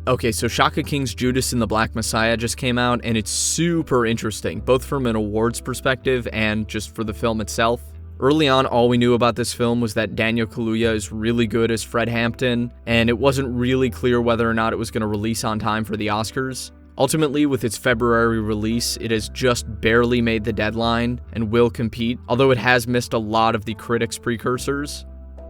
Okay, so Shaka King's Judas and the Black Messiah just came out, and it's super interesting, both from an awards perspective and just for the film itself. Early on, all we knew about this film was that Daniel Kaluuya is really good as Fred Hampton, and it wasn't really clear whether or not it was going to release on time for the Oscars. Ultimately, with its February release, it has just barely made the deadline and will compete, although it has missed a lot of the critics' precursors.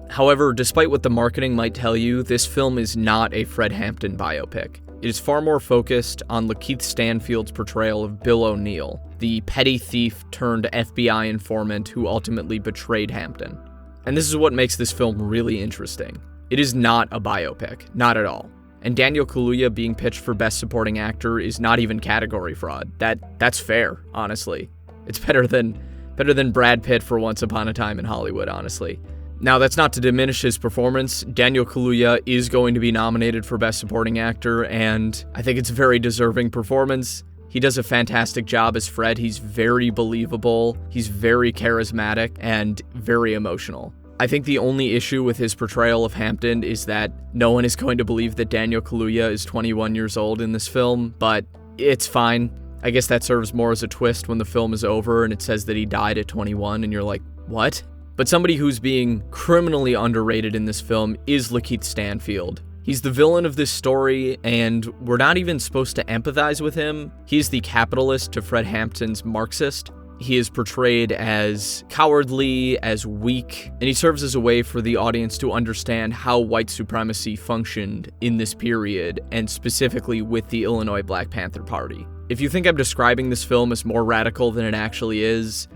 However, despite what the marketing might tell you, this film is not a Fred Hampton biopic. It is far more focused on Lakeith Stanfield's portrayal of Bill O'Neill, the petty thief turned FBI informant who ultimately betrayed Hampton. And this is what makes this film really interesting. It is not a biopic, not at all. And Daniel Kaluuya being pitched for Best Supporting Actor is not even category fraud. That's fair, honestly. It's better than Brad Pitt for Once Upon a Time in Hollywood, honestly. Now, that's not to diminish his performance. Daniel Kaluuya is going to be nominated for Best Supporting Actor, and I think it's a very deserving performance. He does a fantastic job as Fred. He's very believable, he's very charismatic, and very emotional. I think the only issue with his portrayal of Hampton is that no one is going to believe that Daniel Kaluuya is 21 years old in this film, but it's fine. I guess that serves more as a twist when the film is over and it says that he died at 21, and you're like, what? But somebody who's being criminally underrated in this film is Lakeith Stanfield. He's the villain of this story, and we're not even supposed to empathize with him. He's the capitalist to Fred Hampton's Marxist. He is portrayed as cowardly, as weak, and he serves as a way for the audience to understand how white supremacy functioned in this period, and specifically with the Illinois Black Panther Party. If you think I'm describing this film as more radical than it actually is,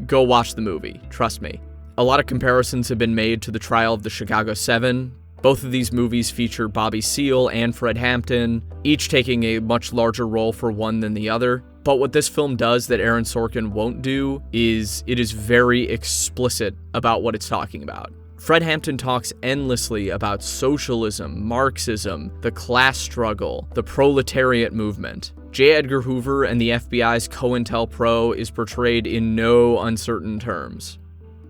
go watch the movie, trust me. A lot of comparisons have been made to the trial of the Chicago 7. Both of these movies feature Bobby Seale and Fred Hampton, each taking a much larger role for one than the other. But what this film does that Aaron Sorkin won't do is it is very explicit about what it's talking about. Fred Hampton talks endlessly about socialism, Marxism, the class struggle, the proletariat movement. J. Edgar Hoover and the FBI's COINTELPRO is portrayed in no uncertain terms.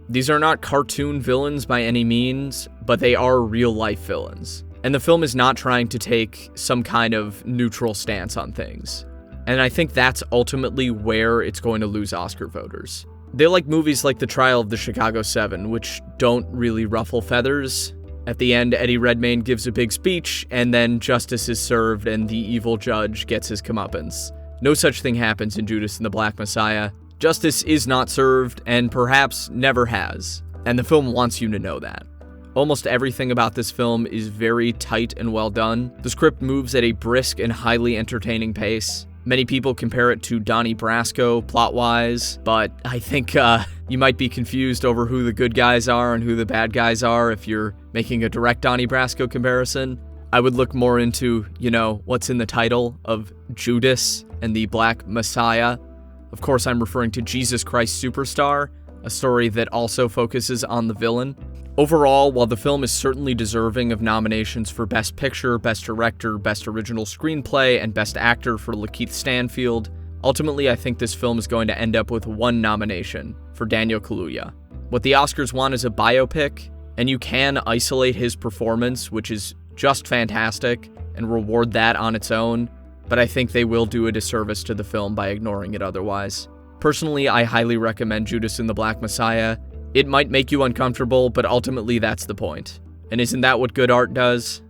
These are not cartoon villains by any means, but they are real-life villains. And the film is not trying to take some kind of neutral stance on things. And I think that's ultimately where it's going to lose Oscar voters. They like movies like The Trial of the Chicago 7, which don't really ruffle feathers. At the end, Eddie Redmayne gives a big speech, and then justice is served and the evil judge gets his comeuppance. No such thing happens in Judas and the Black Messiah. Justice is not served, and perhaps never has, and the film wants you to know that. Almost everything about this film is very tight and well done. The script moves at a brisk and highly entertaining pace. Many people compare it to Donnie Brasco plot-wise, but I think you might be confused over who the good guys are and who the bad guys are if you're making a direct Donnie Brasco comparison. I would look more into, what's in the title of Judas and the Black Messiah. Of course, I'm referring to Jesus Christ Superstar, a story that also focuses on the villain. Overall, while the film is certainly deserving of nominations for Best Picture, Best Director, Best Original Screenplay, and Best Actor for Lakeith Stanfield, ultimately I think this film is going to end up with one nomination for Daniel Kaluuya. What the Oscars want is a biopic, and you can isolate his performance, which is just fantastic, and reward that on its own, but I think they will do a disservice to the film by ignoring it otherwise. Personally, I highly recommend Judas and the Black Messiah. It might make you uncomfortable, but ultimately that's the point. And isn't that what good art does?